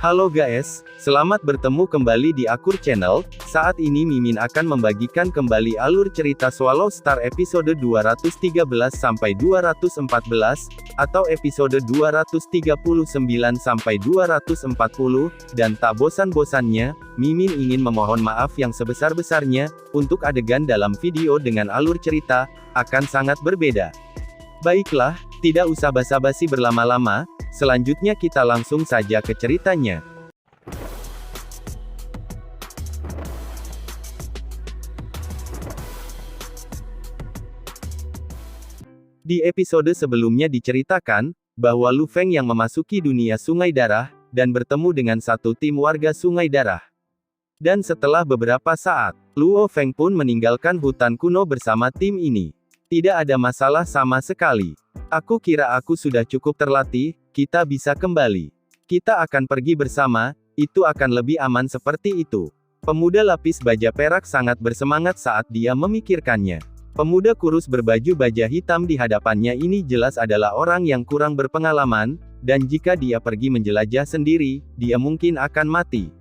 Halo guys, selamat bertemu kembali di Akur Channel. Saat ini Mimin akan membagikan kembali alur cerita Swallow Star episode 213 sampai 214 atau episode 239 sampai 240 dan tak bosan-bosannya, Mimin ingin memohon maaf yang sebesar-besarnya untuk adegan dalam video dengan alur cerita akan sangat berbeda. Baiklah, tidak usah basa-basi berlama-lama. Selanjutnya kita langsung saja ke ceritanya. Di episode sebelumnya diceritakan, bahwa Lu Feng yang memasuki dunia Sungai Darah, dan bertemu dengan satu tim warga Sungai Darah. Dan setelah beberapa saat, Luo Feng pun meninggalkan hutan kuno bersama tim ini. Tidak ada masalah sama sekali. Aku kira aku sudah cukup terlatih, kita bisa kembali. Kita akan pergi bersama, itu akan lebih aman seperti itu. Pemuda lapis baja perak sangat bersemangat saat dia memikirkannya. Pemuda kurus berbaju baja hitam di hadapannya ini jelas adalah orang yang kurang berpengalaman, dan jika dia pergi menjelajah sendiri, dia mungkin akan mati.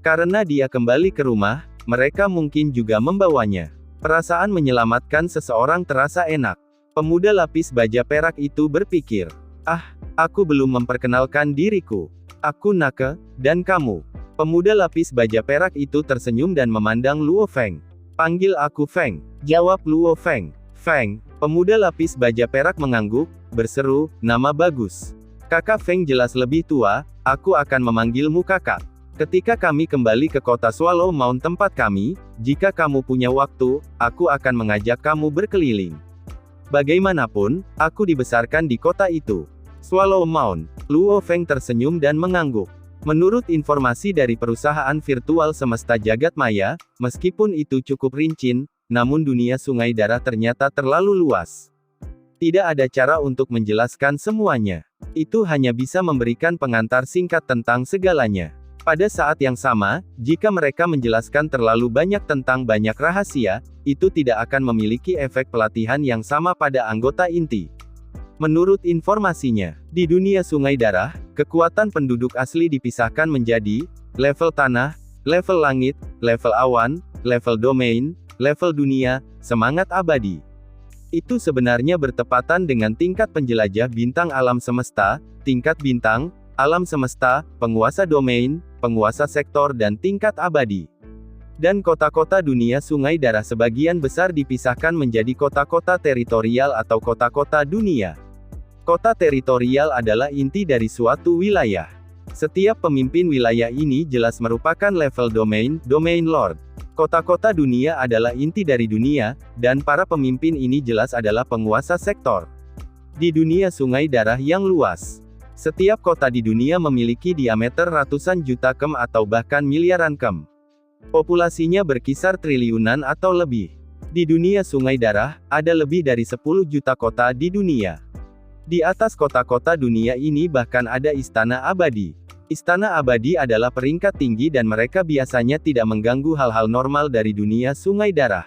Karena dia kembali ke rumah, mereka mungkin juga membawanya. Perasaan menyelamatkan seseorang terasa enak. Pemuda lapis baja perak itu berpikir, aku belum memperkenalkan diriku. Aku Nake, dan kamu. Pemuda lapis baja perak itu tersenyum dan memandang Luo Feng. Panggil aku Feng, jawab Luo Feng. Feng, pemuda lapis baja perak mengangguk, berseru, nama bagus. Kakak Feng jelas lebih tua, aku akan memanggilmu kakak. Ketika kami kembali ke kota Swallow Mound tempat kami, jika kamu punya waktu, aku akan mengajak kamu berkeliling. Bagaimanapun, aku dibesarkan di kota itu. Swallow Mound. Luo Feng tersenyum dan mengangguk. Menurut informasi dari perusahaan virtual semesta jagat maya, meskipun itu cukup rinci, namun dunia Sungai Darah ternyata terlalu luas. Tidak ada cara untuk menjelaskan semuanya. Itu hanya bisa memberikan pengantar singkat tentang segalanya. Pada saat yang sama, jika mereka menjelaskan terlalu banyak tentang banyak rahasia, itu tidak akan memiliki efek pelatihan yang sama pada anggota inti. Menurut informasinya, di dunia Sungai Darah, kekuatan penduduk asli dipisahkan menjadi level tanah, level langit, level awan, level domain, level dunia, semangat abadi. Itu sebenarnya bertepatan dengan tingkat penjelajah bintang alam semesta, tingkat bintang, alam semesta, penguasa domain, penguasa sektor dan tingkat abadi. Dan kota-kota dunia Sungai Darah sebagian besar dipisahkan menjadi kota-kota teritorial atau kota-kota dunia. Kota teritorial adalah inti dari suatu wilayah. Setiap pemimpin wilayah ini jelas merupakan level domain lord. Kota-kota dunia adalah inti dari dunia, dan para pemimpin ini jelas adalah penguasa sektor. Di dunia Sungai Darah yang luas, setiap kota di dunia memiliki diameter ratusan juta km atau bahkan miliaran km. Populasinya berkisar triliunan atau lebih. Di dunia Sungai Darah, ada lebih dari 10 juta kota di dunia. Di atas kota-kota dunia ini bahkan ada istana abadi. Istana abadi adalah peringkat tinggi dan mereka biasanya tidak mengganggu hal-hal normal dari dunia Sungai Darah.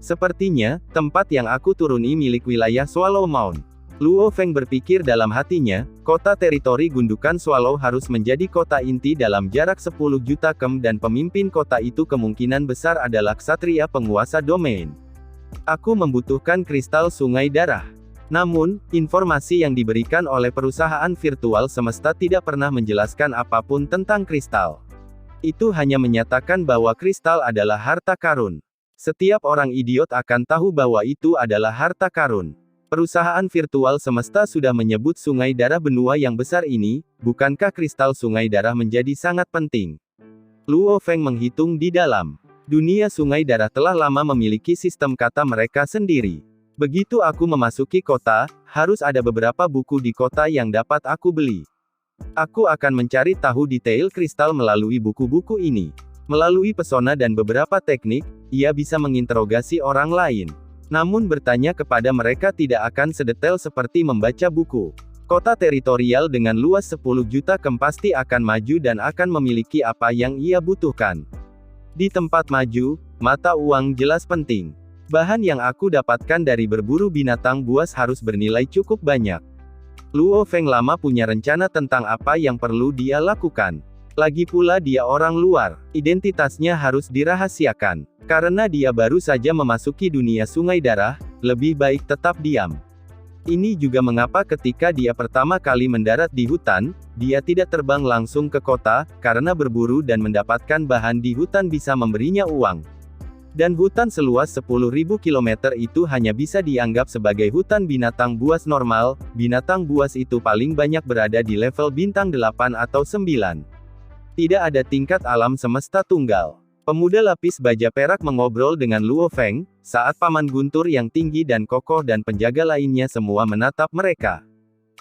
Sepertinya, tempat yang aku turuni milik wilayah Swallow Mound. Luo Feng berpikir dalam hatinya, kota teritori gundukan Swallow harus menjadi kota inti dalam jarak 10 juta km dan pemimpin kota itu kemungkinan besar adalah ksatria penguasa domain. Aku membutuhkan kristal Sungai Darah. Namun, informasi yang diberikan oleh perusahaan virtual semesta tidak pernah menjelaskan apapun tentang kristal. Itu hanya menyatakan bahwa kristal adalah harta karun. Setiap orang idiot akan tahu bahwa itu adalah harta karun. Perusahaan virtual semesta sudah menyebut Sungai Darah benua yang besar ini, bukankah kristal Sungai Darah menjadi sangat penting? Luo Feng menghitung di dalam. Dunia Sungai Darah telah lama memiliki sistem kata mereka sendiri. Begitu aku memasuki kota, harus ada beberapa buku di kota yang dapat aku beli. Aku akan mencari tahu detail kristal melalui buku-buku ini. Melalui pesona dan beberapa teknik, ia bisa menginterogasi orang lain. Namun bertanya kepada mereka tidak akan sedetail seperti membaca buku. Kota teritorial dengan luas 10 juta km pasti akan maju dan akan memiliki apa yang ia butuhkan. Di tempat maju, mata uang jelas penting. Bahan yang aku dapatkan dari berburu binatang buas harus bernilai cukup banyak. Luo Feng lama punya rencana tentang apa yang perlu dia lakukan. Lagi pula dia orang luar, identitasnya harus dirahasiakan. Karena dia baru saja memasuki dunia sungai darah, lebih baik tetap diam. Ini juga mengapa ketika dia pertama kali mendarat di hutan, dia tidak terbang langsung ke kota, karena berburu dan mendapatkan bahan di hutan bisa memberinya uang. Dan hutan seluas 10.000 km itu hanya bisa dianggap sebagai hutan binatang buas normal, binatang buas itu paling banyak berada di level bintang 8 atau 9. Tidak ada tingkat alam semesta tunggal. Pemuda lapis baja perak mengobrol dengan Luo Feng, saat Paman Guntur yang tinggi dan kokoh dan penjaga lainnya semua menatap mereka.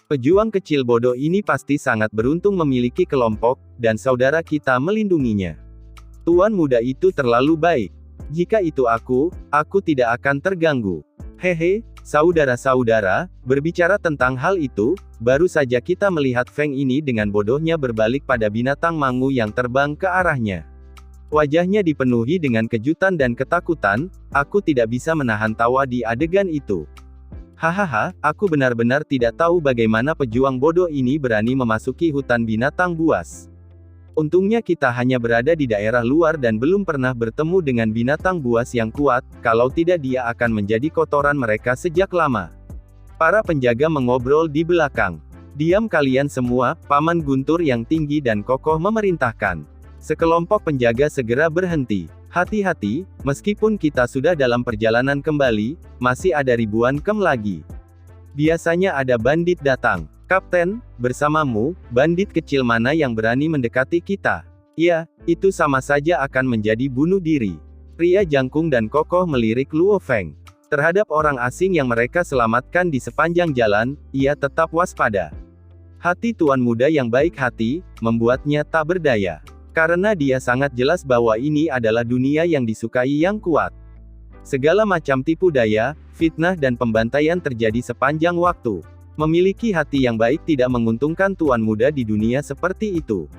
Pejuang kecil bodoh ini pasti sangat beruntung memiliki kelompok, dan saudara kita melindunginya. Tuan muda itu terlalu baik. Jika itu aku tidak akan terganggu. Hehe, saudara-saudara, berbicara tentang hal itu, baru saja kita melihat Feng ini dengan bodohnya berbalik pada binatang mangu yang terbang ke arahnya. Wajahnya dipenuhi dengan kejutan dan ketakutan, aku tidak bisa menahan tawa di adegan itu. Hahaha, aku benar-benar tidak tahu bagaimana pejuang bodoh ini berani memasuki hutan binatang buas. Untungnya kita hanya berada di daerah luar dan belum pernah bertemu dengan binatang buas yang kuat, kalau tidak dia akan menjadi kotoran mereka sejak lama. Para penjaga mengobrol di belakang. Diam kalian semua, Paman Guntur yang tinggi dan kokoh memerintahkan. Sekelompok penjaga segera berhenti. Hati-hati, meskipun kita sudah dalam perjalanan kembali, masih ada ribuan kem lagi. Biasanya ada bandit datang. Kapten, bersamamu, bandit kecil mana yang berani mendekati kita? Ya, itu sama saja akan menjadi bunuh diri. Pria jangkung dan kokoh melirik Luo Feng. Terhadap orang asing yang mereka selamatkan di sepanjang jalan, ia tetap waspada. Hati tuan muda yang baik hati, membuatnya tak berdaya. Karena dia sangat jelas bahwa ini adalah dunia yang disukai yang kuat. Segala macam tipu daya, fitnah dan pembantaian terjadi sepanjang waktu. Memiliki hati yang baik tidak menguntungkan tuan muda di dunia seperti itu.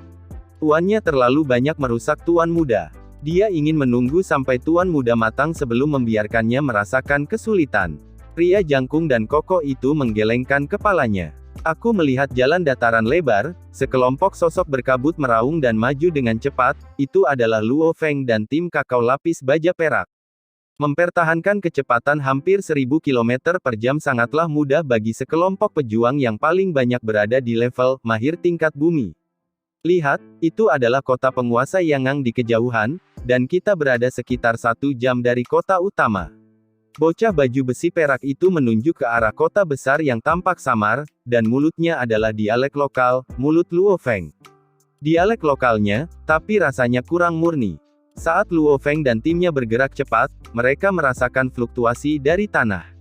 Tuannya terlalu banyak merusak tuan muda. Dia ingin menunggu sampai tuan muda matang sebelum membiarkannya merasakan kesulitan. Pria jangkung dan kokoh itu menggelengkan kepalanya. Aku melihat jalan dataran lebar, sekelompok sosok berkabut meraung dan maju dengan cepat, itu adalah Luo Feng dan tim kakao lapis baja perak. Mempertahankan kecepatan hampir 1000 km per jam sangatlah mudah bagi sekelompok pejuang yang paling banyak berada di level mahir tingkat bumi. Lihat, itu adalah kota penguasa Yangang di kejauhan, dan kita berada sekitar 1 jam dari kota utama. Bocah baju besi perak itu menunjuk ke arah kota besar yang tampak samar, dan mulutnya adalah dialek lokal, mulut Luo Feng. Dialek lokalnya, tapi rasanya kurang murni. Saat Luo Feng dan timnya bergerak cepat, mereka merasakan fluktuasi dari tanah.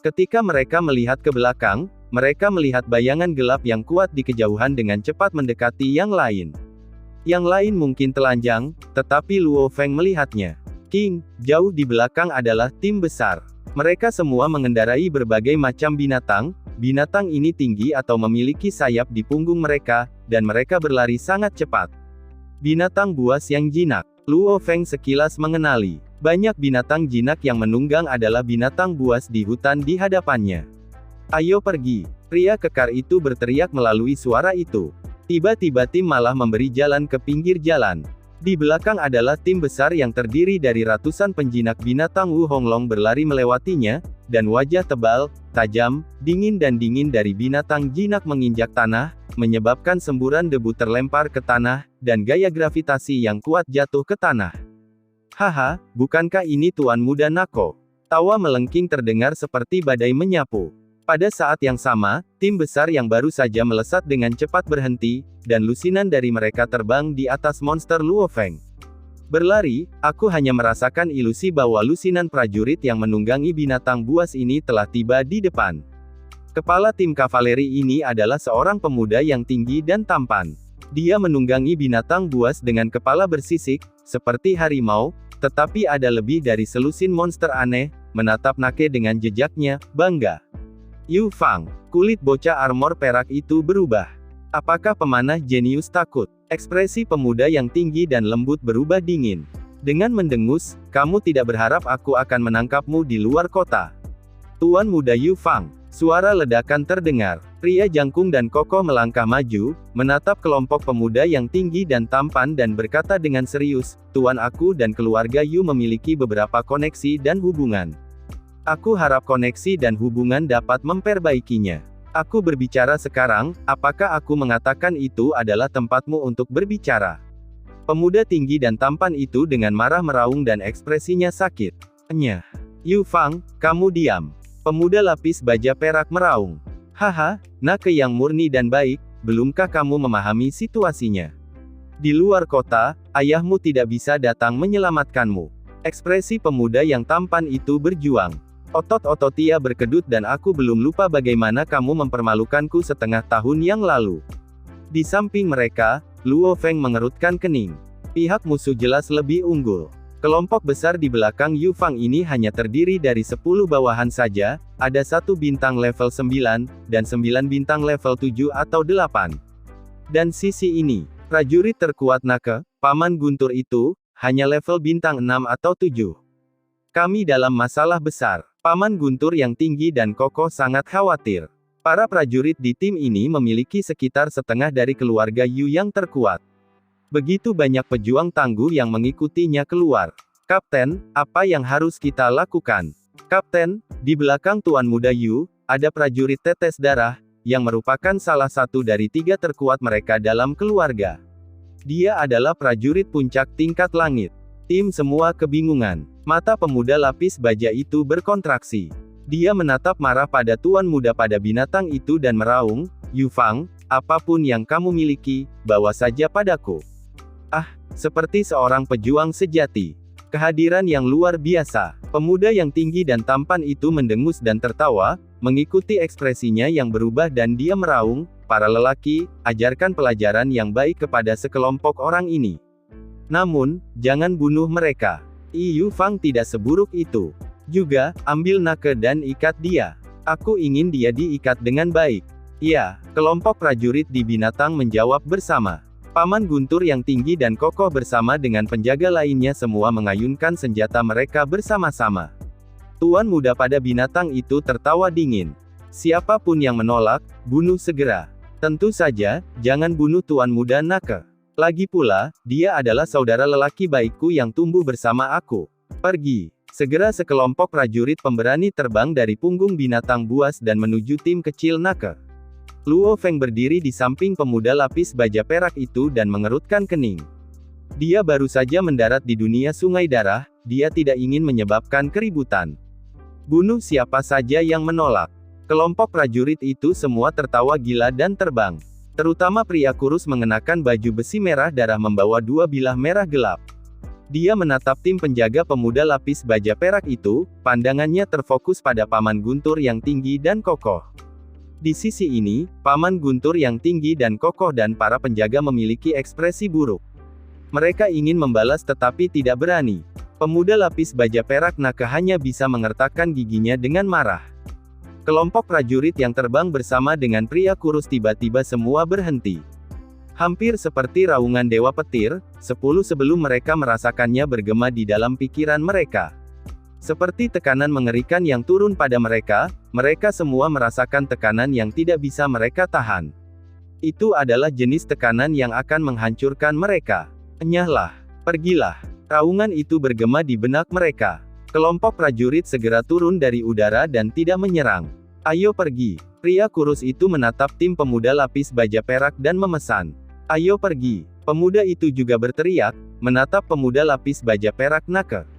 Ketika mereka melihat ke belakang, mereka melihat bayangan gelap yang kuat di kejauhan dengan cepat mendekati yang lain. Yang lain mungkin telanjang, tetapi Luo Feng melihatnya. King, jauh di belakang adalah tim besar. Mereka semua mengendarai berbagai macam binatang. Binatang ini tinggi atau memiliki sayap di punggung mereka, dan mereka berlari sangat cepat. Binatang buas yang jinak. Luo Feng sekilas mengenali. Banyak binatang jinak yang menunggang adalah binatang buas di hutan di hadapannya. Ayo pergi. Pria kekar itu berteriak melalui suara itu. Tiba-tiba tim malah memberi jalan ke pinggir jalan. Di belakang adalah tim besar yang terdiri dari ratusan penjinak binatang Wu Honglong berlari melewatinya, dan wajah tebal, tajam, dingin dari binatang jinak menginjak tanah, menyebabkan semburan debu terlempar ke tanah, dan gaya gravitasi yang kuat jatuh ke tanah. Haha, bukankah ini tuan muda Nako? Tawa melengking terdengar seperti badai menyapu. Pada saat yang sama, tim besar yang baru saja melesat dengan cepat berhenti, dan lusinan dari mereka terbang di atas monster Luo Feng. Berlari, aku hanya merasakan ilusi bahwa lusinan prajurit yang menunggangi binatang buas ini telah tiba di depan. Kepala tim kavaleri ini adalah seorang pemuda yang tinggi dan tampan. Dia menunggangi binatang buas dengan kepala bersisik, seperti harimau, tetapi ada lebih dari selusin monster aneh, menatap Nake dengan jejaknya, bangga. Yu Fang, kulit bocah armor perak itu berubah. Apakah pemanah jenius takut? Ekspresi pemuda yang tinggi dan lembut berubah dingin. Dengan mendengus, kamu tidak berharap aku akan menangkapmu di luar kota. Tuan muda Yu Fang, Suara ledakan terdengar. Pria jangkung dan kokoh melangkah maju, menatap kelompok pemuda yang tinggi dan tampan dan berkata dengan serius, "Tuan, aku dan keluarga Yu memiliki beberapa koneksi dan hubungan. Aku harap koneksi dan hubungan dapat memperbaikinya. Aku berbicara sekarang, apakah aku mengatakan itu adalah tempatmu untuk berbicara?" Pemuda tinggi dan tampan itu dengan marah meraung dan ekspresinya sakit. "Nyah. Yu Fang, kamu diam." Pemuda lapis baja perak meraung. "Haha, Nake yang murni dan baik, belumkah kamu memahami situasinya? Di luar kota, ayahmu tidak bisa datang menyelamatkanmu." Ekspresi pemuda yang tampan itu berjuang. "Otot-otot ia berkedut dan aku belum lupa bagaimana kamu mempermalukanku setengah tahun yang lalu." Di samping mereka, Luo Feng mengerutkan kening. Pihak musuh jelas lebih unggul. Kelompok besar di belakang Yu Fang ini hanya terdiri dari 10 bawahan saja, ada 1 bintang level 9, dan 9 bintang level 7 atau 8. Dan sisi ini, prajurit terkuat Nake, Paman Guntur itu, hanya level bintang 6 atau 7. Kami dalam masalah besar. Paman Guntur yang tinggi dan kokoh sangat khawatir. Para prajurit di tim ini memiliki sekitar setengah dari keluarga Yu yang terkuat. Begitu banyak pejuang tangguh yang mengikutinya keluar. "Kapten, apa yang harus kita lakukan?" "Kapten, di belakang Tuan Muda Yu, ada prajurit tetes darah, yang merupakan salah satu dari 3 terkuat mereka dalam keluarga. Dia adalah prajurit puncak tingkat langit." Tim semua kebingungan. Mata pemuda lapis baja itu berkontraksi. Dia menatap marah pada Tuan Muda pada binatang itu dan meraung, "Yu Fang, apapun yang kamu miliki, bawa saja padaku." Ah, seperti seorang pejuang sejati. Kehadiran yang luar biasa. Pemuda yang tinggi dan tampan itu mendengus dan tertawa, mengikuti ekspresinya yang berubah dan dia meraung, "Para lelaki, ajarkan pelajaran yang baik kepada sekelompok orang ini. Namun, jangan bunuh mereka. Yu Fang tidak seburuk itu. Juga, ambil Nake dan ikat dia. Aku ingin dia diikat dengan baik." "Ya." Kelompok prajurit di binatang menjawab bersama. Paman Guntur yang tinggi dan kokoh bersama dengan penjaga lainnya semua mengayunkan senjata mereka bersama-sama. Tuan Muda pada binatang itu tertawa dingin. "Siapapun yang menolak, bunuh segera. Tentu saja, jangan bunuh Tuan Muda Nake. Lagi pula, dia adalah saudara lelaki baikku yang tumbuh bersama aku. Pergi." Segera sekelompok prajurit pemberani terbang dari punggung binatang buas dan menuju tim kecil Nake. Luo Feng berdiri di samping pemuda lapis baja perak itu dan mengerutkan kening. Dia baru saja mendarat di dunia Sungai Darah, dia tidak ingin menyebabkan keributan. Bunuh siapa saja yang menolak. Kelompok prajurit itu semua tertawa gila dan terbang. Terutama pria kurus mengenakan baju besi merah darah membawa 2 bilah merah gelap. Dia menatap tim penjaga pemuda lapis baja perak itu, pandangannya terfokus pada Paman Guntur yang tinggi dan kokoh. Di sisi ini, Paman Guntur yang tinggi dan kokoh dan para penjaga memiliki ekspresi buruk. Mereka ingin membalas tetapi tidak berani. Pemuda lapis baja perak Nake hanya bisa mengertakkan giginya dengan marah. Kelompok prajurit yang terbang bersama dengan pria kurus tiba-tiba semua berhenti. Hampir seperti raungan dewa petir, 10 sebelum mereka merasakannya bergema di dalam pikiran mereka. Seperti tekanan mengerikan yang turun pada mereka, mereka semua merasakan tekanan yang tidak bisa mereka tahan. Itu adalah jenis tekanan yang akan menghancurkan mereka. "Enyahlah, pergilah." Raungan itu bergema di benak mereka. Kelompok prajurit segera turun dari udara dan tidak menyerang. "Ayo pergi." Pria kurus itu menatap tim pemuda lapis baja perak dan memesan. "Ayo pergi." Pemuda itu juga berteriak, menatap pemuda lapis baja perak Nake.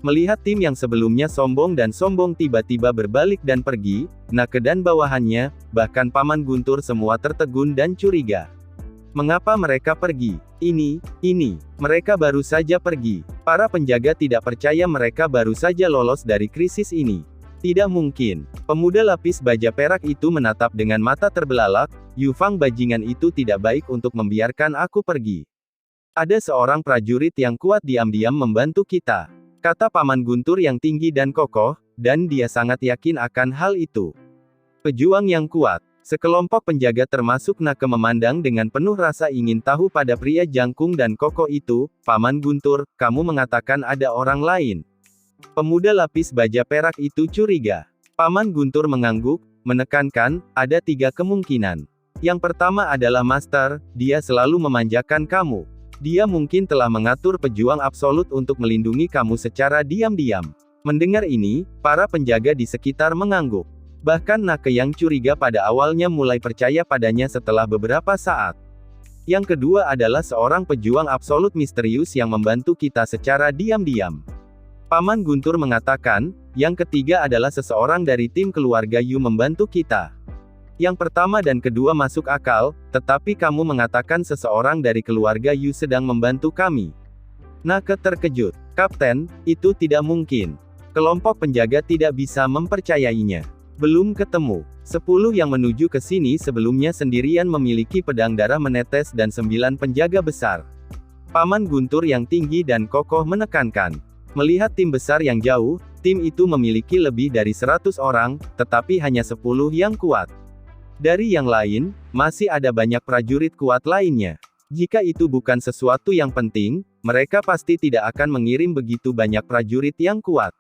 Melihat tim yang sebelumnya sombong dan sombong tiba-tiba berbalik dan pergi, Nake dan bawahannya, bahkan Paman Guntur semua tertegun dan curiga. Mengapa mereka pergi? Ini, mereka baru saja pergi. Para penjaga tidak percaya mereka baru saja lolos dari krisis ini. Tidak mungkin. Pemuda lapis baja perak itu menatap dengan mata terbelalak, "Yu Fang bajingan itu tidak baik untuk membiarkan aku pergi. Ada seorang prajurit yang kuat diam-diam membantu kita," kata Paman Guntur yang tinggi dan kokoh, dan dia sangat yakin akan hal itu. Pejuang yang kuat. Sekelompok penjaga termasuk Nake memandang dengan penuh rasa ingin tahu pada pria jangkung dan kokoh itu. "Paman Guntur, kamu mengatakan ada orang lain?" Pemuda lapis baja perak itu curiga. Paman Guntur mengangguk, menekankan, ada 3 kemungkinan. Yang pertama adalah Master, dia selalu memanjakan kamu. Dia mungkin telah mengatur pejuang absolut untuk melindungi kamu secara diam-diam. Mendengar ini, para penjaga di sekitar mengangguk. Bahkan Nake yang curiga pada awalnya mulai percaya padanya setelah beberapa saat. Yang kedua adalah seorang pejuang absolut misterius yang membantu kita secara diam-diam. Paman Guntur mengatakan, yang ketiga adalah seseorang dari tim keluarga Yu membantu kita. Yang pertama dan kedua masuk akal, tetapi kamu mengatakan seseorang dari keluarga Yu sedang membantu kami. Nake terkejut. Kapten, itu tidak mungkin. Kelompok penjaga tidak bisa mempercayainya. Belum ketemu. 10 yang menuju ke sini sebelumnya sendirian memiliki pedang darah menetes dan 9 penjaga besar. Paman Guntur yang tinggi dan kokoh menekankan. Melihat tim besar yang jauh, tim itu memiliki lebih dari 100 orang, tetapi hanya 10 yang kuat. Dari yang lain, masih ada banyak prajurit kuat lainnya. Jika itu bukan sesuatu yang penting, mereka pasti tidak akan mengirim begitu banyak prajurit yang kuat.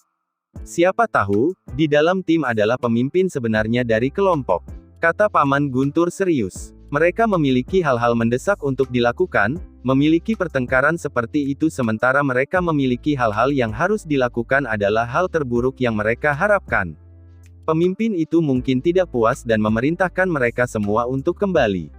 Siapa tahu, di dalam tim adalah pemimpin sebenarnya dari kelompok. Kata Paman Guntur serius. Mereka memiliki hal-hal mendesak untuk dilakukan, memiliki pertengkaran seperti itu sementara mereka memiliki hal-hal yang harus dilakukan adalah hal terburuk yang mereka harapkan. Pemimpin itu mungkin tidak puas dan memerintahkan mereka semua untuk kembali.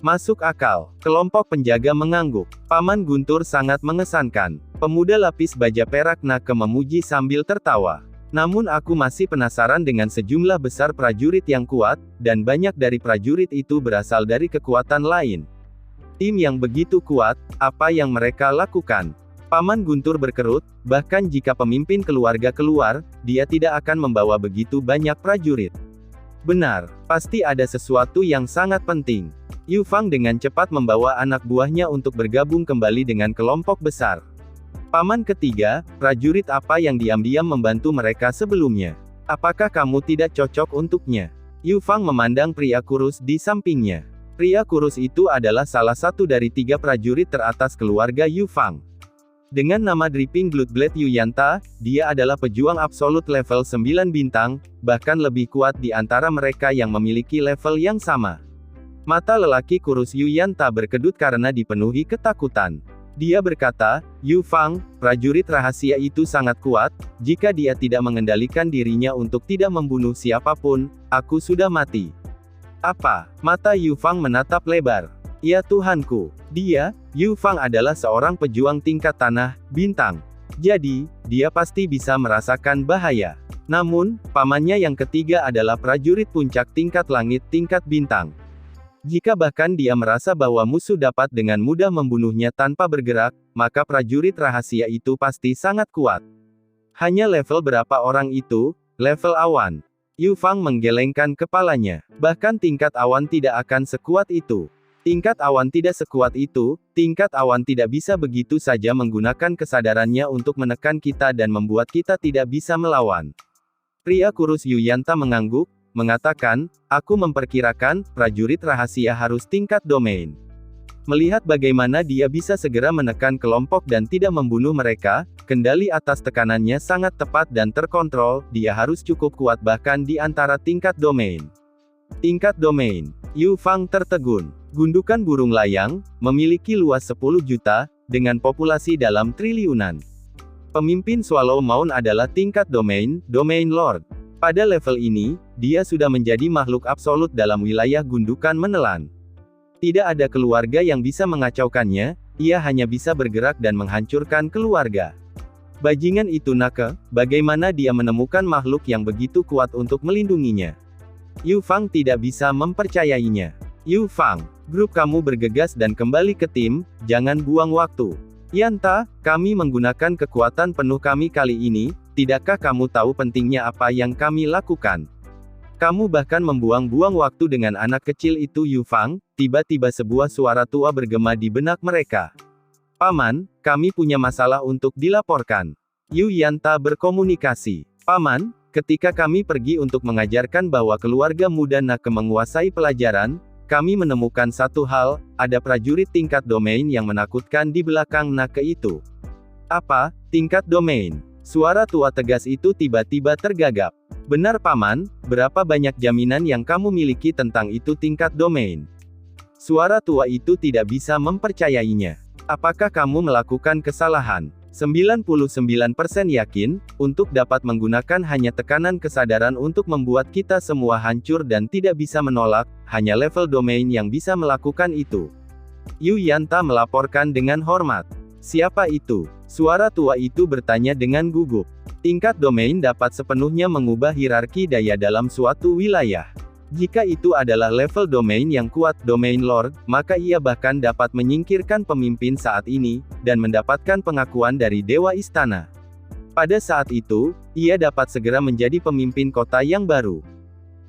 Masuk akal. Kelompok penjaga mengangguk. Paman Guntur sangat mengesankan. Pemuda lapis baja perak Nake memuji sambil tertawa. Namun aku masih penasaran dengan sejumlah besar prajurit yang kuat, dan banyak dari prajurit itu berasal dari kekuatan lain. Tim yang begitu kuat, apa yang mereka lakukan? Paman Guntur berkerut, bahkan jika pemimpin keluarga keluar, dia tidak akan membawa begitu banyak prajurit. Benar, pasti ada sesuatu yang sangat penting. Yu Fang dengan cepat membawa anak buahnya untuk bergabung kembali dengan kelompok besar. Paman ketiga, prajurit apa yang diam-diam membantu mereka sebelumnya? Apakah kamu tidak cocok untuknya? Yu Fang memandang pria kurus di sampingnya. Pria kurus itu adalah salah satu dari 3 prajurit teratas keluarga Yu Fang. Dengan nama Dripping Bloodblade Yu Yanta, dia adalah pejuang absolut level 9 bintang, bahkan lebih kuat di antara mereka yang memiliki level yang sama. Mata lelaki kurus Yu Yanta berkedut karena dipenuhi ketakutan. Dia berkata, Yu Fang, prajurit rahasia itu sangat kuat, jika dia tidak mengendalikan dirinya untuk tidak membunuh siapapun, aku sudah mati. Apa? Mata Yu Fang menatap lebar. Ya Tuhanku, dia, Yu Fang adalah seorang pejuang tingkat tanah, bintang. Jadi, dia pasti bisa merasakan bahaya. Namun, pamannya yang ketiga adalah prajurit puncak tingkat langit tingkat bintang. Jika bahkan dia merasa bahwa musuh dapat dengan mudah membunuhnya tanpa bergerak, maka prajurit rahasia itu pasti sangat kuat. Hanya level berapa orang itu? Level awan. Yu Fang menggelengkan kepalanya. Bahkan tingkat awan tidak akan sekuat itu. Tingkat awan tidak sekuat itu, tingkat awan tidak bisa begitu saja menggunakan kesadarannya untuk menekan kita dan membuat kita tidak bisa melawan. Pria kurus Yu Yanta mengangguk, mengatakan, aku memperkirakan, prajurit rahasia harus tingkat domain. Melihat bagaimana dia bisa segera menekan kelompok dan tidak membunuh mereka, kendali atas tekanannya sangat tepat dan terkontrol, dia harus cukup kuat bahkan di antara tingkat domain. Tingkat domain. Yu Fang tertegun. Gundukan burung layang, memiliki luas 10 juta, dengan populasi dalam triliunan. Pemimpin Swallow Mound adalah tingkat domain, domain lord. Pada level ini, dia sudah menjadi makhluk absolut dalam wilayah gundukan menelan. Tidak ada keluarga yang bisa mengacaukannya, ia hanya bisa bergerak dan menghancurkan keluarga. Bajingan itu Nake, bagaimana dia menemukan makhluk yang begitu kuat untuk melindunginya? Yu Fang tidak bisa mempercayainya. Yu Fang, grup kamu bergegas dan kembali ke tim, jangan buang waktu. Yanta, kami menggunakan kekuatan penuh kami kali ini, tidakkah kamu tahu pentingnya apa yang kami lakukan? Kamu bahkan membuang-buang waktu dengan anak kecil itu Yu Fang, tiba-tiba sebuah suara tua bergema di benak mereka. Paman, kami punya masalah untuk dilaporkan. Yu Yanta berkomunikasi. Paman, ketika kami pergi untuk mengajarkan bahwa keluarga muda Nake menguasai pelajaran, kami menemukan satu hal, ada prajurit tingkat domain yang menakutkan di belakang Nake itu. Apa? Tingkat domain? Suara tua tegas itu tiba-tiba tergagap. Benar Paman, berapa banyak jaminan yang kamu miliki tentang itu tingkat domain? Suara tua itu tidak bisa mempercayainya. Apakah kamu melakukan kesalahan? 99% yakin, untuk dapat menggunakan hanya tekanan kesadaran untuk membuat kita semua hancur dan tidak bisa menolak, hanya level domain yang bisa melakukan itu. Yu Yanta melaporkan dengan hormat. Siapa itu? Suara tua itu bertanya dengan gugup. Tingkat domain dapat sepenuhnya mengubah hierarki daya dalam suatu wilayah. Jika itu adalah level domain yang kuat, domain lord, maka ia bahkan dapat menyingkirkan pemimpin saat ini, dan mendapatkan pengakuan dari Dewa Istana. Pada saat itu, ia dapat segera menjadi pemimpin kota yang baru.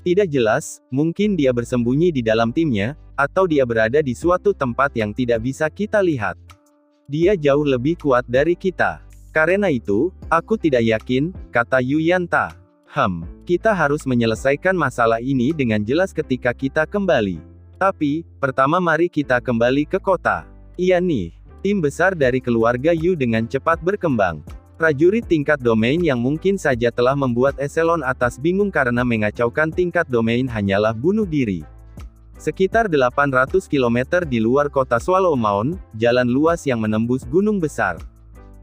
Tidak jelas, mungkin dia bersembunyi di dalam timnya, atau dia berada di suatu tempat yang tidak bisa kita lihat. Dia jauh lebih kuat dari kita. Karena itu, aku tidak yakin, kata Yu Yanta. Kita harus menyelesaikan masalah ini dengan jelas ketika kita kembali. Tapi, pertama mari kita kembali ke kota. Iya nih, tim besar dari keluarga Yu dengan cepat berkembang. Prajurit tingkat domain yang mungkin saja telah membuat eselon atas bingung karena mengacaukan tingkat domain hanyalah bunuh diri. Sekitar 800 km di luar kota Swallow Mound, jalan luas yang menembus gunung besar.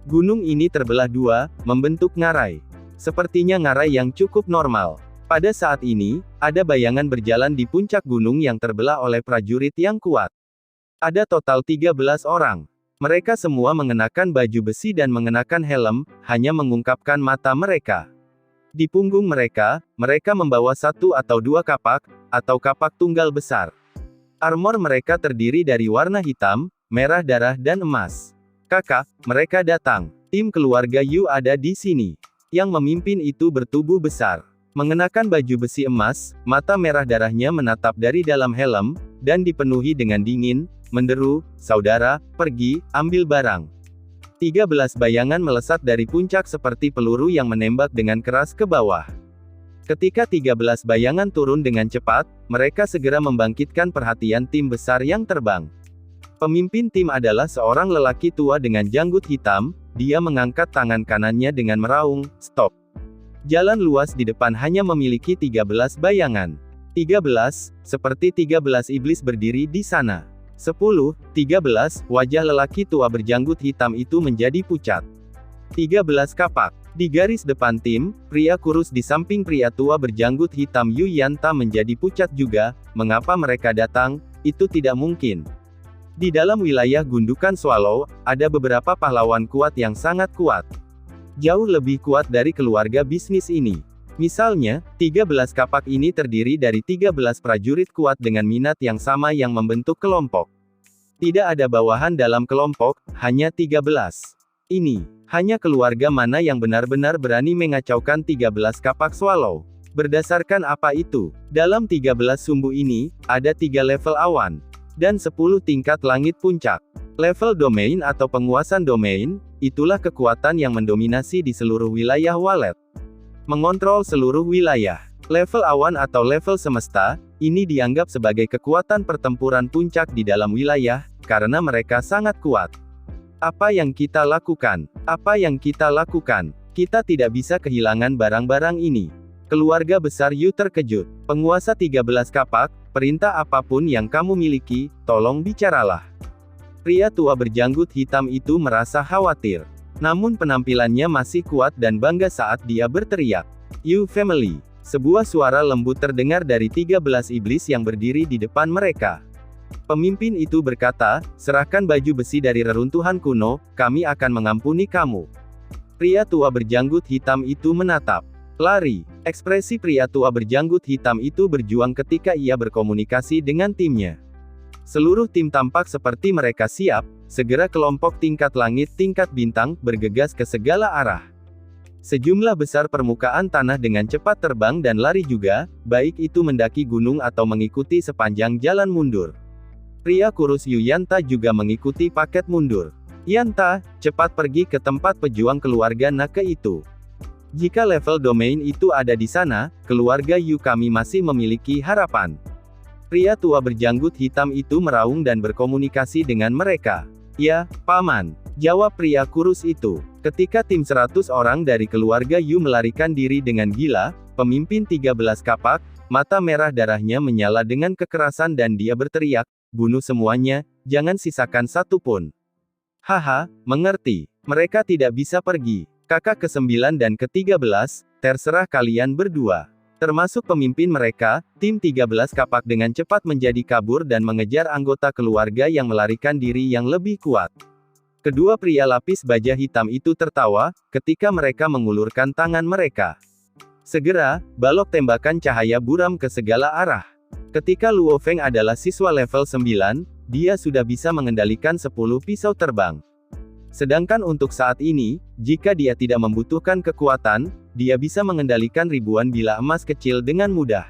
Gunung ini terbelah dua, membentuk ngarai. Sepertinya ngarai yang cukup normal. Pada saat ini, ada bayangan berjalan di puncak gunung yang terbelah oleh prajurit yang kuat. Ada total 13 orang. Mereka semua mengenakan baju besi dan mengenakan helm, hanya mengungkapkan mata mereka. Di punggung mereka, mereka membawa satu atau dua kapak, atau kapak tunggal besar. Armor mereka terdiri dari warna hitam, merah darah dan emas. Kakak, mereka datang. Tim keluarga Yu ada di sini. Yang memimpin itu bertubuh besar. Mengenakan baju besi emas, mata merah darahnya menatap dari dalam helm, dan dipenuhi dengan dingin, menderu, saudara, pergi, ambil barang. 13 bayangan melesat dari puncak seperti peluru yang menembak dengan keras ke bawah. Ketika 13 bayangan turun dengan cepat, mereka segera membangkitkan perhatian tim besar yang terbang. Pemimpin tim adalah seorang lelaki tua dengan janggut hitam, dia mengangkat tangan kanannya dengan meraung, stop. Jalan luas di depan hanya memiliki 13 bayangan. 13, seperti 13 iblis berdiri di sana. 10, 13, wajah lelaki tua berjanggut hitam itu menjadi pucat. 13 kapak. Di garis depan tim, pria kurus di samping pria tua berjanggut hitam Yu Yanta menjadi pucat juga. Mengapa mereka datang? Itu tidak mungkin. Di dalam wilayah gundukan Swallow, ada beberapa pahlawan kuat yang sangat kuat. Jauh lebih kuat dari keluarga bisnis ini. Misalnya, 13 kapak ini terdiri dari 13 prajurit kuat dengan minat yang sama yang membentuk kelompok. Tidak ada bawahan dalam kelompok, hanya 13. Ini, hanya keluarga mana yang benar-benar berani mengacaukan 13 kapak Swallow. Berdasarkan apa itu? Dalam 13 sumbu ini, ada 3 level awan. Dan 10 tingkat langit puncak. Level domain atau penguasaan domain, itulah kekuatan yang mendominasi di seluruh wilayah Walet. Mengontrol seluruh wilayah. Level awan atau level semesta, ini dianggap sebagai kekuatan pertempuran puncak di dalam wilayah, karena mereka sangat kuat. Apa yang kita lakukan? Apa yang kita lakukan? Kita tidak bisa kehilangan barang-barang ini. Keluarga besar Yu terkejut. Penguasa 13 kapak, perintah apapun yang kamu miliki, tolong bicaralah. Pria tua berjanggut hitam itu merasa khawatir. Namun penampilannya masih kuat dan bangga saat dia berteriak. Yu family. Sebuah suara lembut terdengar dari 13 iblis yang berdiri di depan mereka. Pemimpin itu berkata, serahkan baju besi dari reruntuhan kuno, kami akan mengampuni kamu. Pria tua berjanggut hitam itu menatap. Lari. Ekspresi pria tua berjanggut hitam itu berjuang ketika ia berkomunikasi dengan timnya. Seluruh tim tampak seperti mereka siap, segera kelompok tingkat langit tingkat bintang, bergegas ke segala arah. Sejumlah besar permukaan tanah dengan cepat terbang dan lari juga, baik itu mendaki gunung atau mengikuti sepanjang jalan mundur. Pria kurus Yu Yanta juga mengikuti paket mundur. Yanta, cepat pergi ke tempat pejuang keluarga Nake itu. Jika level domain itu ada di sana, keluarga Yu kami masih memiliki harapan. Pria tua berjanggut hitam itu meraung dan berkomunikasi dengan mereka. Ya, Paman, jawab pria kurus itu. Ketika tim 100 orang dari keluarga Yu melarikan diri dengan gila, pemimpin 13 kapak, mata merah darahnya menyala dengan kekerasan dan dia berteriak, bunuh semuanya, jangan sisakan satu pun. Haha, mengerti. Mereka tidak bisa pergi. Kakak ke-9 dan ke-13, terserah kalian berdua. Termasuk pemimpin mereka, tim 13 kapak dengan cepat menjadi kabur dan mengejar anggota keluarga yang melarikan diri yang lebih kuat. Kedua pria lapis baja hitam itu tertawa, ketika mereka mengulurkan tangan mereka. Segera, balok tembakan cahaya buram ke segala arah. Ketika Luo Feng adalah siswa level 9, dia sudah bisa mengendalikan 10 pisau terbang. Sedangkan untuk saat ini, jika dia tidak membutuhkan kekuatan, dia bisa mengendalikan ribuan bilah emas kecil dengan mudah.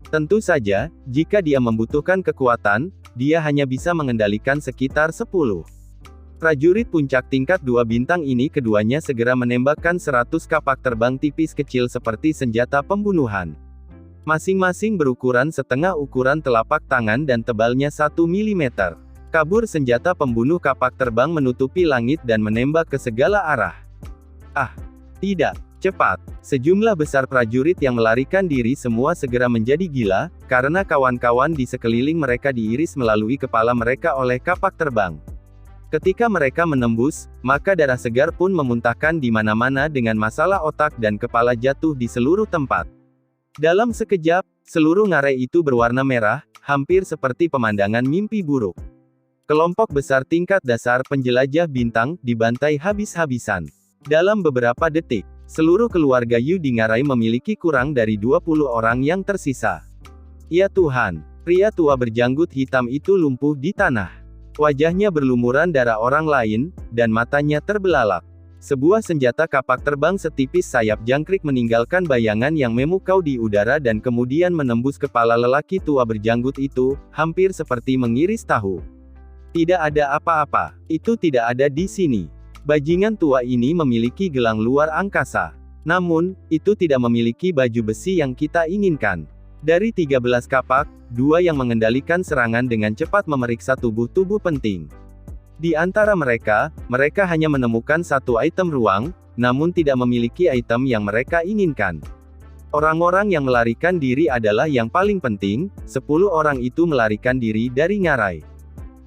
Tentu saja, jika dia membutuhkan kekuatan, dia hanya bisa mengendalikan sekitar 10. Prajurit puncak tingkat 2 bintang ini keduanya segera menembakkan 100 kapak terbang tipis kecil seperti senjata pembunuhan. Masing-masing berukuran setengah ukuran telapak tangan dan tebalnya 1 mm. Kabur senjata pembunuh kapak terbang menutupi langit dan menembak ke segala arah. Ah! Tidak! Cepat! Sejumlah besar prajurit yang melarikan diri semua segera menjadi gila, karena kawan-kawan di sekeliling mereka diiris melalui kepala mereka oleh kapak terbang. Ketika mereka menembus, maka darah segar pun memuntahkan di mana-mana dengan masalah otak dan kepala jatuh di seluruh tempat. Dalam sekejap, seluruh ngarai itu berwarna merah, hampir seperti pemandangan mimpi buruk. Kelompok besar tingkat dasar penjelajah bintang dibantai habis-habisan. Dalam beberapa detik, seluruh keluarga Yu di ngarai memiliki kurang dari 20 orang yang tersisa. Ya Tuhan, pria tua berjanggut hitam itu lumpuh di tanah. Wajahnya berlumuran darah orang lain, dan matanya terbelalak. Sebuah senjata kapak terbang setipis sayap jangkrik meninggalkan bayangan yang memukau di udara dan kemudian menembus kepala lelaki tua berjanggut itu, hampir seperti mengiris tahu. Tidak ada apa-apa. Itu tidak ada di sini. Bajingan tua ini memiliki gelang luar angkasa. Namun, itu tidak memiliki baju besi yang kita inginkan. Dari 13 kapak, 2 yang mengendalikan serangan dengan cepat memeriksa tubuh-tubuh penting. Di antara mereka, mereka hanya menemukan satu item ruang, namun tidak memiliki item yang mereka inginkan. Orang-orang yang melarikan diri adalah yang paling penting, 10 orang itu melarikan diri dari ngarai.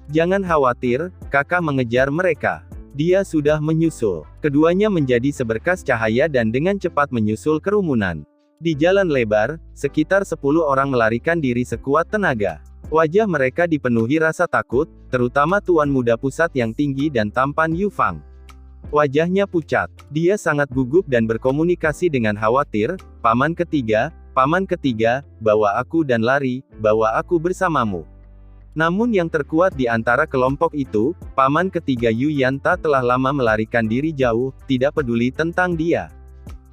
Jangan khawatir, kakak mengejar mereka. Dia sudah menyusul. Keduanya menjadi seberkas cahaya dan dengan cepat menyusul kerumunan. Di jalan lebar, sekitar 10 orang melarikan diri sekuat tenaga. Wajah mereka dipenuhi rasa takut, terutama tuan muda pusat yang tinggi dan tampan Yu Fang. Wajahnya pucat. Dia sangat gugup dan berkomunikasi dengan khawatir, paman ketiga, bawa aku dan lari, bawa aku bersamamu. Namun yang terkuat di antara kelompok itu, paman ketiga Yu Yanta telah lama melarikan diri jauh, tidak peduli tentang dia.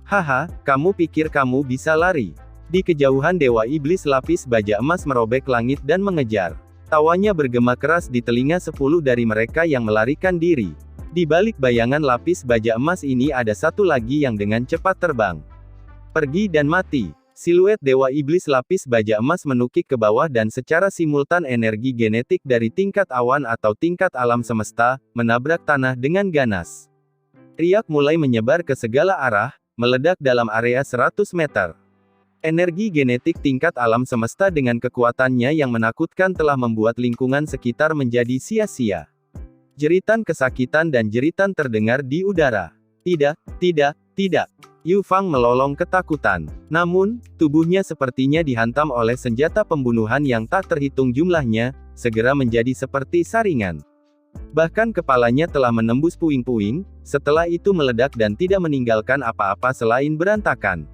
Haha, kamu pikir kamu bisa lari? Di kejauhan Dewa Iblis lapis baja emas merobek langit dan mengejar. Tawanya bergema keras di telinga 10 dari mereka yang melarikan diri. Di balik bayangan lapis baja emas ini ada satu lagi yang dengan cepat terbang. Pergi dan mati. Siluet Dewa Iblis lapis baja emas menukik ke bawah dan secara simultan energi genetik dari tingkat awan atau tingkat alam semesta, menabrak tanah dengan ganas. Riak mulai menyebar ke segala arah, meledak dalam area 100 meter. Energi genetik tingkat alam semesta dengan kekuatannya yang menakutkan telah membuat lingkungan sekitar menjadi sia-sia. Jeritan kesakitan dan jeritan terdengar di udara. Tidak. Yu Fang melolong ketakutan. Namun, tubuhnya sepertinya dihantam oleh senjata pembunuhan yang tak terhitung jumlahnya, segera menjadi seperti saringan. Bahkan kepalanya telah menembus puing-puing, setelah itu meledak dan tidak meninggalkan apa-apa selain berantakan.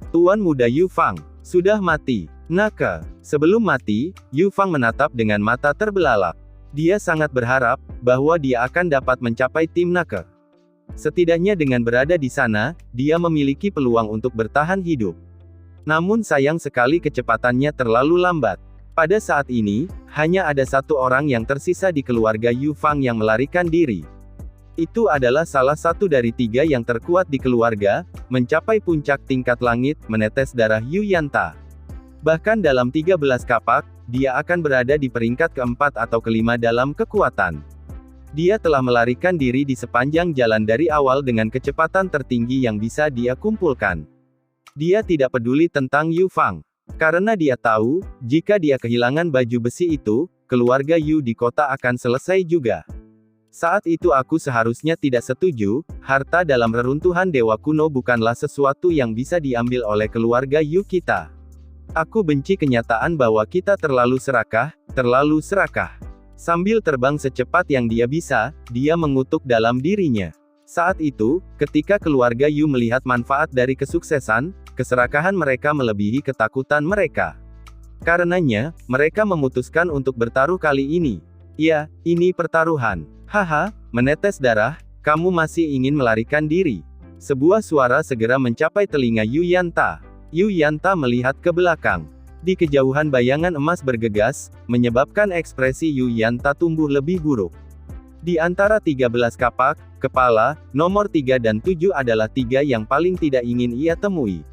Tuan muda Yu Fang sudah mati. Naka. Sebelum mati, Yu Fang menatap dengan mata terbelalak. Dia sangat berharap bahwa dia akan dapat mencapai tim Naka. Setidaknya dengan berada di sana, dia memiliki peluang untuk bertahan hidup. Namun sayang sekali kecepatannya terlalu lambat. Pada saat ini, hanya ada satu orang yang tersisa di keluarga Yu Fang yang melarikan diri. Itu adalah salah satu dari 3 yang terkuat di keluarga, mencapai puncak tingkat langit, menetes darah Yu Yanta. Bahkan dalam 13 kapak, dia akan berada di peringkat keempat atau kelima dalam kekuatan. Dia telah melarikan diri di sepanjang jalan dari awal dengan kecepatan tertinggi yang bisa dia kumpulkan. Dia tidak peduli tentang Yu Fang. Karena dia tahu, jika dia kehilangan baju besi itu, keluarga Yu di kota akan selesai juga. Saat itu aku seharusnya tidak setuju, harta dalam reruntuhan dewa kuno bukanlah sesuatu yang bisa diambil oleh keluarga Yu kita. Aku benci kenyataan bahwa kita terlalu serakah, terlalu serakah. Sambil terbang secepat yang dia bisa, dia mengutuk dalam dirinya. Saat itu, ketika keluarga Yu melihat manfaat dari kesuksesan, keserakahan mereka melebihi ketakutan mereka. Karenanya, mereka memutuskan untuk bertaruh kali ini. Ya, ini pertaruhan. Haha, menetes darah, kamu masih ingin melarikan diri. Sebuah suara segera mencapai telinga Yu Yanta. Yu Yanta melihat ke belakang. Di kejauhan bayangan emas bergegas, menyebabkan ekspresi Yu Yanta tumbuh lebih buruk. Di antara 13 kapak, kepala, nomor 3 dan 7 adalah 3 yang paling tidak ingin ia temui.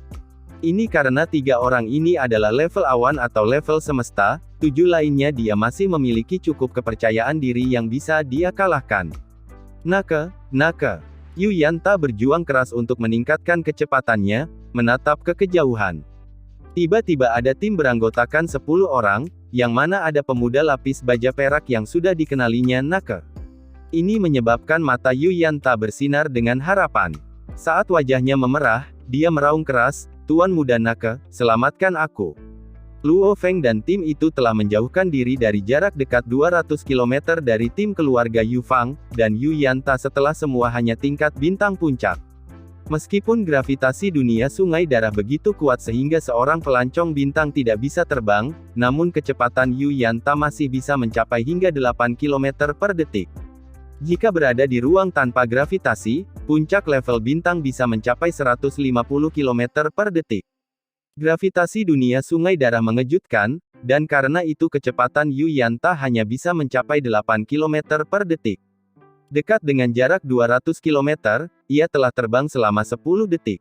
Ini karena 3 orang ini adalah level awan atau level semesta, 7 lainnya dia masih memiliki cukup kepercayaan diri yang bisa dia kalahkan. Naka. Yu Yanta berjuang keras untuk meningkatkan kecepatannya, menatap ke kejauhan. Tiba-tiba ada tim beranggotakan 10 orang, yang mana ada pemuda lapis baja perak yang sudah dikenalinya Naka. Ini menyebabkan mata Yu Yanta bersinar dengan harapan. Saat wajahnya memerah, dia meraung keras, "Tuan Muda Naka, selamatkan aku." Luo Feng dan tim itu telah menjauhkan diri dari jarak dekat 200 km dari tim keluarga Yu Fang, dan Yu Yanta setelah semua hanya tingkat bintang puncak. Meskipun gravitasi dunia sungai darah begitu kuat sehingga seorang pelancong bintang tidak bisa terbang, namun kecepatan Yu Yanta masih bisa mencapai hingga 8 km per detik. Jika berada di ruang tanpa gravitasi, puncak level bintang bisa mencapai 150 km per detik. Gravitasi dunia sungai darah mengejutkan, dan karena itu kecepatan Yu Yanta hanya bisa mencapai 8 km per detik. Dekat dengan jarak 200 km, ia telah terbang selama 10 detik.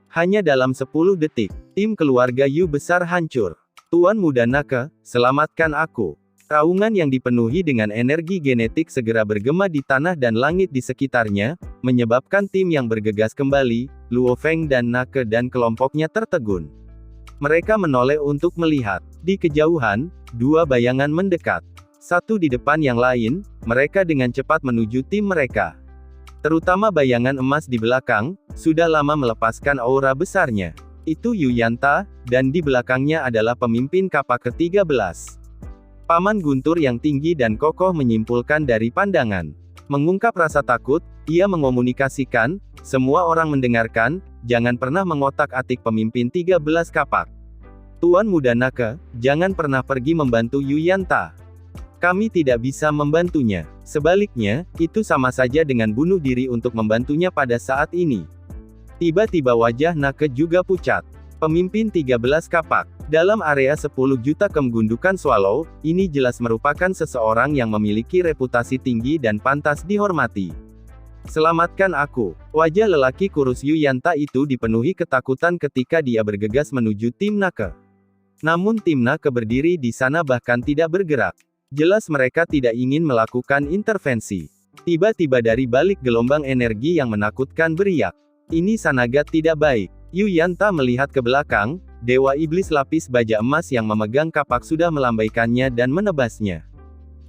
Hanya dalam 10 detik, tim keluarga Yu besar hancur. "Tuan Muda Naka, selamatkan aku." Raungan yang dipenuhi dengan energi genetik segera bergema di tanah dan langit di sekitarnya, menyebabkan tim yang bergegas kembali, Luo Feng dan Naka dan kelompoknya tertegun. Mereka menoleh untuk melihat. Di kejauhan, 2 bayangan mendekat. Satu di depan yang lain, mereka dengan cepat menuju tim mereka. Terutama bayangan emas di belakang, sudah lama melepaskan aura besarnya. Itu Yu Yanta, dan di belakangnya adalah pemimpin kapak ke-13. Paman Guntur yang tinggi dan kokoh menyimpulkan dari pandangan. Mengungkap rasa takut, ia mengomunikasikan, "Semua orang mendengarkan, jangan pernah mengotak-atik pemimpin 13 kapak. Tuan Muda Naka, jangan pernah pergi membantu Yu Yanta. Kami tidak bisa membantunya. Sebaliknya, itu sama saja dengan bunuh diri untuk membantunya pada saat ini." Tiba-tiba wajah Naka juga pucat. Pemimpin 13 kapak. Dalam area 10 juta kegundukan Swallow, ini jelas merupakan seseorang yang memiliki reputasi tinggi dan pantas dihormati. "Selamatkan aku." Wajah lelaki kurus Yu Yanta itu dipenuhi ketakutan ketika dia bergegas menuju tim Naka. Namun tim Naka berdiri di sana bahkan tidak bergerak. Jelas mereka tidak ingin melakukan intervensi. Tiba-tiba dari balik gelombang energi yang menakutkan beriak. "Ini Sanaga tidak baik." Yu Yanta melihat ke belakang, Dewa Iblis lapis baja emas yang memegang kapak sudah melambaikannya dan menebasnya.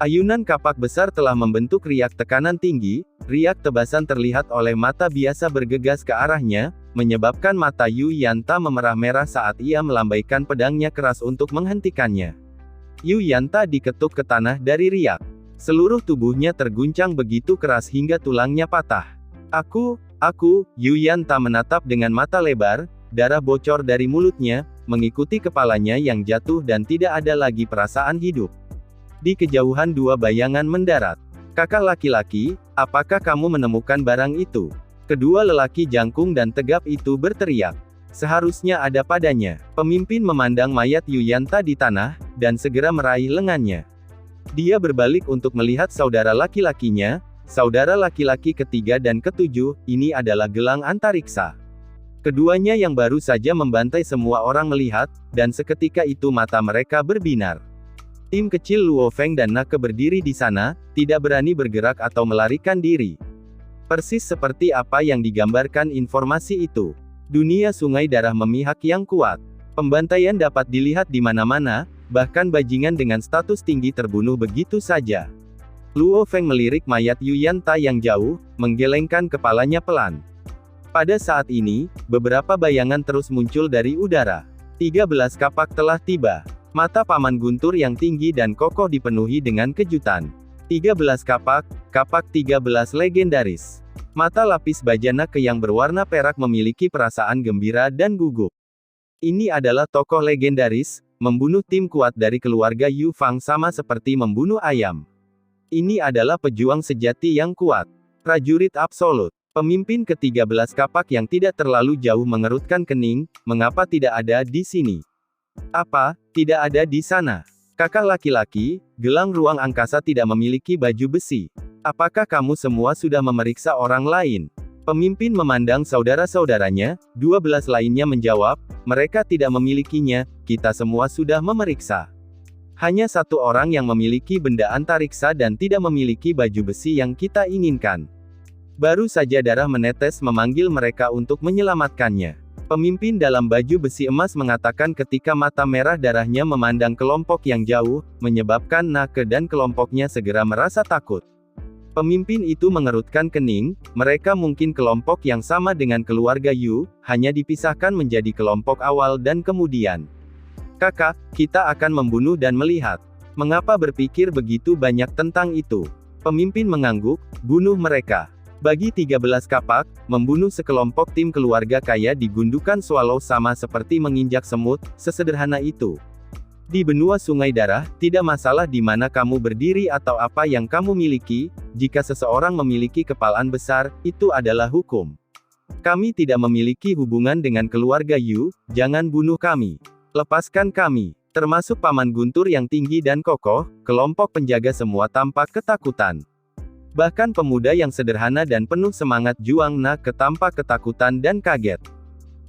Ayunan kapak besar telah membentuk riak tekanan tinggi, riak tebasan terlihat oleh mata biasa bergegas ke arahnya, menyebabkan mata Yu Yanta memerah-merah saat ia melambaikan pedangnya keras untuk menghentikannya. Yu Yanta diketuk ke tanah dari riak. Seluruh tubuhnya terguncang begitu keras hingga tulangnya patah. Aku, Yu Yanta menatap dengan mata lebar, darah bocor dari mulutnya, mengikuti kepalanya yang jatuh dan tidak ada lagi perasaan hidup. Di kejauhan 2 bayangan mendarat. "Kakak laki-laki, apakah kamu menemukan barang itu?" Kedua lelaki jangkung dan tegap itu berteriak. "Seharusnya ada padanya." Pemimpin memandang mayat Yu Yanta di tanah, dan segera meraih lengannya. Dia berbalik untuk melihat saudara laki-lakinya, saudara laki-laki ketiga dan ke-7, ini adalah gelang antariksa. Keduanya yang baru saja membantai semua orang melihat, dan seketika itu mata mereka berbinar. Tim kecil Luo Feng dan Nake berdiri di sana, tidak berani bergerak atau melarikan diri. Persis seperti apa yang digambarkan informasi itu. Dunia sungai darah memihak yang kuat. Pembantaian dapat dilihat di mana-mana, bahkan bajingan dengan status tinggi terbunuh begitu saja. Luo Feng melirik mayat Yu Yanta yang jauh, menggelengkan kepalanya pelan. Pada saat ini, beberapa bayangan terus muncul dari udara. 13 kapak telah tiba. Mata Paman Guntur yang tinggi dan kokoh dipenuhi dengan kejutan. 13 kapak 13 legendaris. Mata lapis baja Nake yang berwarna perak memiliki perasaan gembira dan gugup. Ini adalah tokoh legendaris, membunuh tim kuat dari keluarga Yu Fang sama seperti membunuh ayam. Ini adalah pejuang sejati yang kuat. Prajurit absolut. Pemimpin ke-13 kapak yang tidak terlalu jauh mengerutkan kening, mengapa tidak ada di sini? Apa, tidak ada di sana? Kakak laki-laki, gelang ruang angkasa tidak memiliki baju besi. Apakah kamu semua sudah memeriksa orang lain? Pemimpin memandang saudara-saudaranya, 12 lainnya menjawab, mereka tidak memilikinya, kita semua sudah memeriksa. Hanya satu orang yang memiliki benda antariksa dan tidak memiliki baju besi yang kita inginkan. Baru saja darah menetes memanggil mereka untuk menyelamatkannya. Pemimpin dalam baju besi emas mengatakan ketika mata merah darahnya memandang kelompok yang jauh, menyebabkan Nake dan kelompoknya segera merasa takut. Pemimpin itu mengerutkan kening, mereka mungkin kelompok yang sama dengan keluarga Yu, hanya dipisahkan menjadi kelompok awal dan kemudian. Kakak, kita akan membunuh dan melihat. Mengapa berpikir begitu banyak tentang itu? Pemimpin mengangguk, bunuh mereka. Bagi 13 kapak, membunuh sekelompok tim keluarga kaya di gundukan Swallow sama seperti menginjak semut, sesederhana itu. Di benua sungai darah, tidak masalah di mana kamu berdiri atau apa yang kamu miliki, jika seseorang memiliki kepalaan besar, itu adalah hukum. Kami tidak memiliki hubungan dengan keluarga Yu, jangan bunuh kami. Lepaskan kami. Termasuk Paman Guntur yang tinggi dan kokoh, kelompok penjaga semua tampak ketakutan. Bahkan pemuda yang sederhana dan penuh semangat juang Nake tampak ketakutan dan kaget.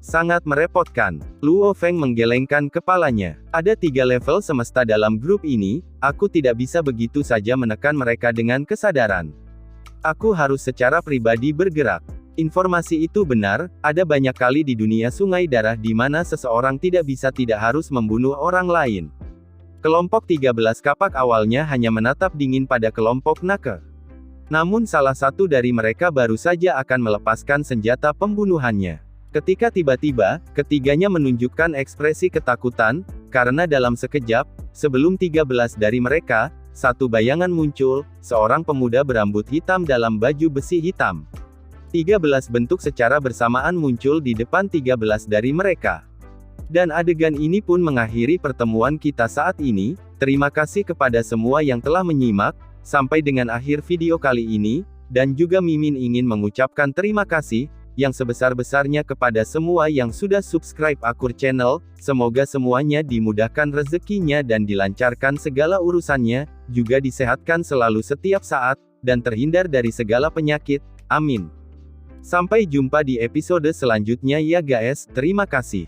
Sangat merepotkan. Luo Feng menggelengkan kepalanya. Ada 3 level semesta dalam grup ini, aku tidak bisa begitu saja menekan mereka dengan kesadaran. Aku harus secara pribadi bergerak. Informasi itu benar, ada banyak kali di dunia sungai darah di mana seseorang tidak harus membunuh orang lain. Kelompok 13 kapak awalnya hanya menatap dingin pada kelompok Nake. Namun salah satu dari mereka baru saja akan melepaskan senjata pembunuhannya. Ketika tiba-tiba, ketiganya menunjukkan ekspresi ketakutan, karena dalam sekejap, sebelum 13 dari mereka, satu bayangan muncul, seorang pemuda berambut hitam dalam baju besi hitam. 13 bentuk secara bersamaan muncul di depan 13 dari mereka. Dan adegan ini pun mengakhiri pertemuan kita saat ini. Terima kasih kepada semua yang telah menyimak. Sampai dengan akhir video kali ini, dan juga Mimin ingin mengucapkan terima kasih, yang sebesar-besarnya kepada semua yang sudah subscribe Akur Channel, semoga semuanya dimudahkan rezekinya dan dilancarkan segala urusannya, juga disehatkan selalu setiap saat, dan terhindar dari segala penyakit, amin. Sampai jumpa di episode selanjutnya ya guys, terima kasih.